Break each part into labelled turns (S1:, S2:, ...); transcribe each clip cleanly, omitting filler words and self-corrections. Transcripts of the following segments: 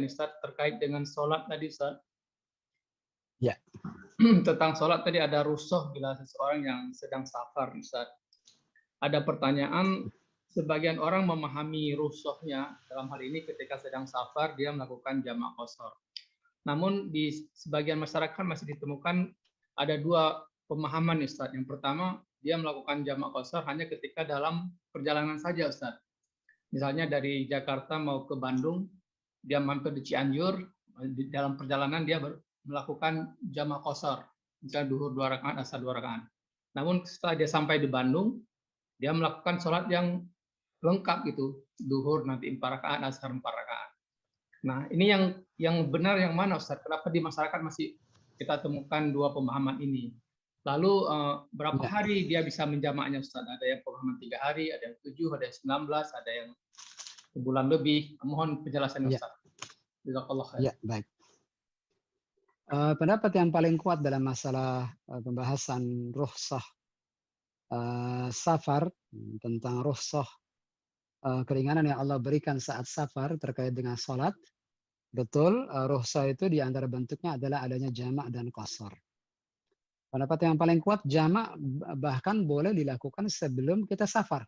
S1: Ustaz terkait dengan sholat tadi Ustaz.
S2: Ya.
S1: Tentang sholat tadi ada rusuh bila seseorang yang sedang safar Ustaz. Ada pertanyaan, sebagian orang memahami rusuhnya dalam hal ini ketika sedang safar dia melakukan jamak qashar. Namun di sebagian masyarakat masih ditemukan ada dua pemahaman Ustaz. Yang pertama, dia melakukan jamak qashar hanya ketika dalam perjalanan saja Ustaz. Misalnya dari Jakarta mau ke Bandung, dia mampir di Cianjur, di dalam perjalanan dia melakukan jamak qashar, misalnya duhur 2 rakaat, asar 2 rakaat. Namun setelah dia sampai di Bandung, dia melakukan sholat yang lengkap gitu, duhur nanti 4 rakaat, asar 4 rakaat. Nah, ini yang benar yang mana Ustaz? Kenapa di masyarakat masih kita temukan dua pemahaman ini? Lalu berapa hari dia bisa menjamaknya Ustaz? Ada yang pemahaman 3 hari, ada yang 7, ada yang 19, ada yang sebulan lebih. Mohon penjelasannya Ustaz. Jazakallah khair.
S2: Ya, baik. Pendapat yang paling kuat dalam masalah pembahasan rukhsah safar, tentang rukhsah keringanan yang Allah berikan saat safar terkait dengan sholat, betul, rukhsah itu di antara bentuknya adalah adanya jamak dan qashar. Pendapat yang paling kuat, jamak bahkan boleh dilakukan sebelum kita safar.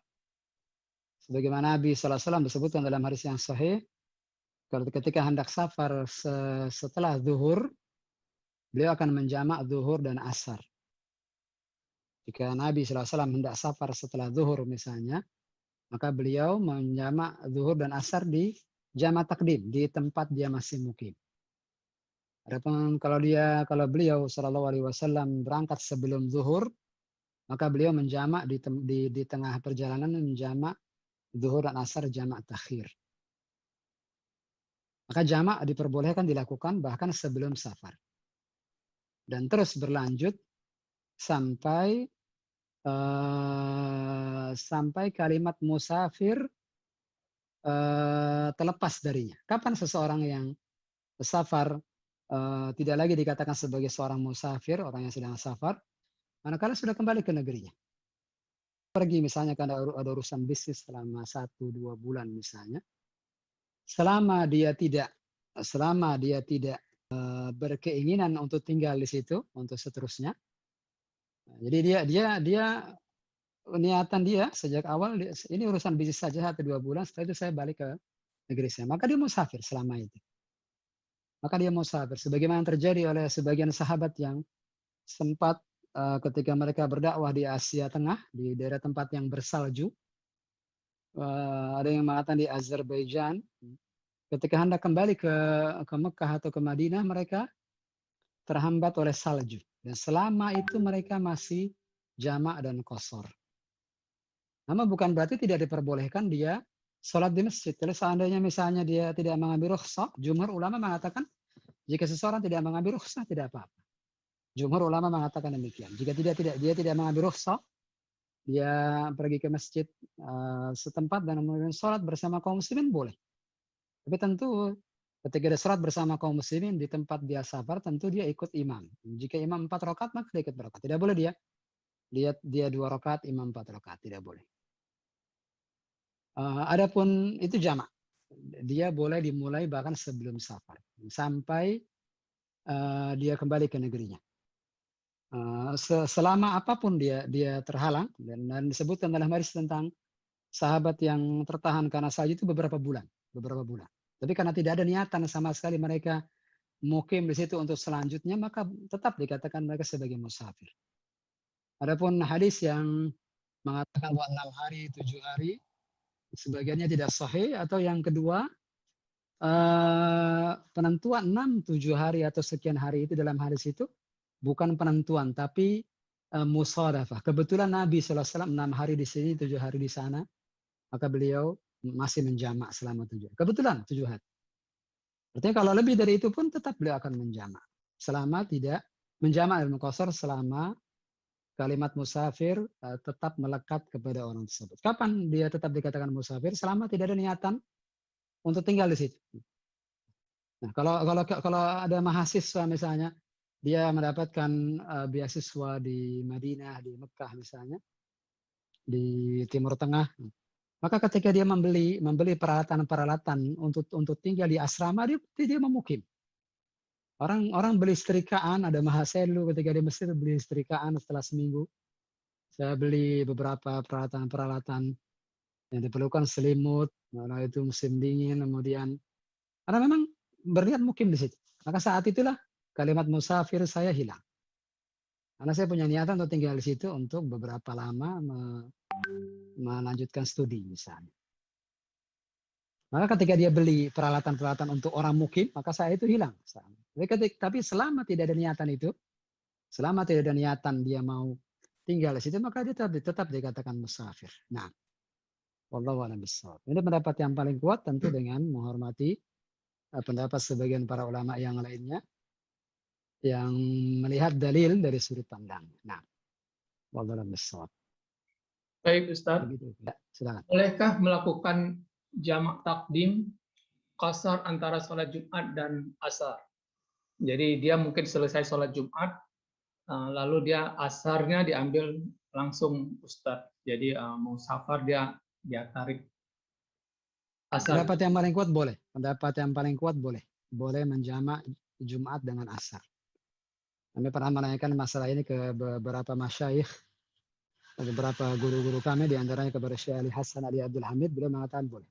S2: Sebagaimana Nabi SAW disebutkan dalam hadis yang sahih, kalau ketika hendak safar setelah zuhur, beliau akan menjamak zuhur dan asar. Jika Nabi SAW hendak safar setelah zuhur misalnya, maka beliau menjamak zuhur dan asar di jamak takdim, di tempat dia masih mukim. Adapun kalau beliau SAW berangkat sebelum zuhur, maka beliau menjamak di tengah perjalanan, menjamak zuhur dan asar jamak takhir. Maka jamak diperbolehkan dilakukan bahkan sebelum safar. Dan terus berlanjut sampai kalimat musafir terlepas darinya. Kapan seseorang yang safar tidak lagi dikatakan sebagai seorang musafir, orang yang sedang safar, manakala sudah kembali ke negerinya. Pergi misalnya karena ada urusan bisnis selama 1-2 bulan misalnya. Selama dia tidak berkeinginan untuk tinggal di situ untuk seterusnya. Jadi dia niatan dia sejak awal ini urusan bisnis saja 1-2 bulan, setelah itu saya balik ke negeri saya. Maka dia musafir selama itu. Maka dia musafir. Sebagaimana yang terjadi oleh sebagian sahabat yang sempat ketika mereka berdakwah di Asia Tengah, di daerah tempat yang bersalju, ada yang mengatakan di Azerbaijan, ketika hendak kembali ke Mekah atau ke Madinah, mereka terhambat oleh salju. Dan selama itu mereka masih jamak dan qashar. Namun bukan berarti tidak diperbolehkan dia sholat di masjid. Kalau seandainya misalnya dia tidak mengambil rukhsah, jumhur ulama mengatakan jika seseorang tidak mengambil rukhsah tidak apa-apa. Jumhur ulama mengatakan demikian. Jika dia tidak mengambil rukhsah, dia pergi ke masjid setempat dan kemudian sholat bersama kaum muslimin boleh. Tapi tentu ketika dia sholat bersama kaum muslimin di tempat dia safar, tentu dia ikut imam. Jika imam 4 rakaat, maka dia ikut berakaat. Tidak boleh dia 2 rakaat, imam 4 rakaat. Tidak boleh. Adapun itu jamak. Dia boleh dimulai bahkan sebelum safar. Sampai dia kembali ke negerinya. Selama apapun dia terhalang. Dan disebutkan dalam hadis tentang sahabat yang tertahan karena salju itu beberapa bulan. Tapi karena tidak ada niatan sama sekali mereka mukim di situ untuk selanjutnya, maka tetap dikatakan mereka sebagai musafir. Adapun hadis yang mengatakan bahwa 6 hari, 7 hari, sebagiannya tidak sahih. Atau yang kedua, penentuan 6-7 hari atau sekian hari itu dalam hadis itu bukan penentuan, tapi musadafah. Kebetulan Nabi SAW 6 hari di sini, 7 hari di sana, maka beliau masih menjamak selama 7 hari. Kebetulan 7 hari. Artinya kalau lebih dari itu pun tetap beliau akan menjamak. Selama tidak menjamak dan qashar, selama kalimat musafir tetap melekat kepada orang tersebut. Kapan dia tetap dikatakan musafir? Selama tidak ada niatan untuk tinggal di situ. Nah, kalau ada mahasiswa misalnya, dia mendapatkan beasiswa di Madinah, di Mekah misalnya, di Timur Tengah, Maka ketika dia membeli peralatan-peralatan untuk tinggal di asrama, dia memukim. Orang beli setrikaan, ada Mahaselu ketika di Mesir beli setrikaan setelah seminggu. Saya beli beberapa peralatan-peralatan yang diperlukan, selimut, karena itu musim dingin, kemudian karena memang berniat mukim di situ. Maka saat itulah kalimat musafir saya hilang. Karena saya punya niatan untuk tinggal di situ untuk beberapa lama melanjutkan studi misalnya. Maka ketika dia beli peralatan-peralatan untuk orang mukim, maka saya itu hilang. Tapi selama tidak ada niatan itu, selama tidak ada niatan dia mau tinggal di situ, maka dia tetap dikatakan musafir. Nah, wallahu a'lam bishawab. Ini pendapat yang paling kuat, tentu dengan menghormati pendapat sebagian para ulama yang lainnya yang melihat dalil dari sudut pandang. Nah, wallahu a'lam bishawab.
S1: Baik, Ustaz.
S2: Begitu. Ya, silakan.
S1: Bolehkah melakukan jamak takdim qasar antara sholat Jumat dan asar? Jadi dia mungkin selesai sholat Jumat, lalu dia asarnya diambil langsung Ustadz. Jadi mau safar dia tarik asar.
S2: Pendapat yang paling kuat boleh. Pendapat yang paling kuat boleh. Boleh menjamak Jumat dengan asar. Kami pernah menanyakan masalah ini ke beberapa masyayikh, beberapa guru-guru kami, diantaranya kepada Syekh Ali Hasan Ali Abdul Hamid, beliau mengatakan boleh.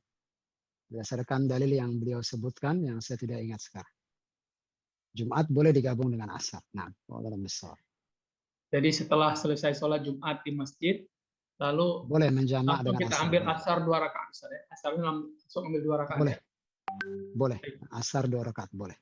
S2: Berdasarkan dalil yang beliau sebutkan, yang saya tidak ingat sekarang. Jumat boleh digabung dengan asar. Nah, dalam besar.
S1: Jadi setelah selesai sholat Jumat di masjid, lalu
S2: boleh menjamak dengan
S1: kita
S2: asar.
S1: ambil asar 2 rakaat. Asarnya langsung ambil 2 rakaat.
S2: Boleh. Boleh. Asar 2 rakaat boleh.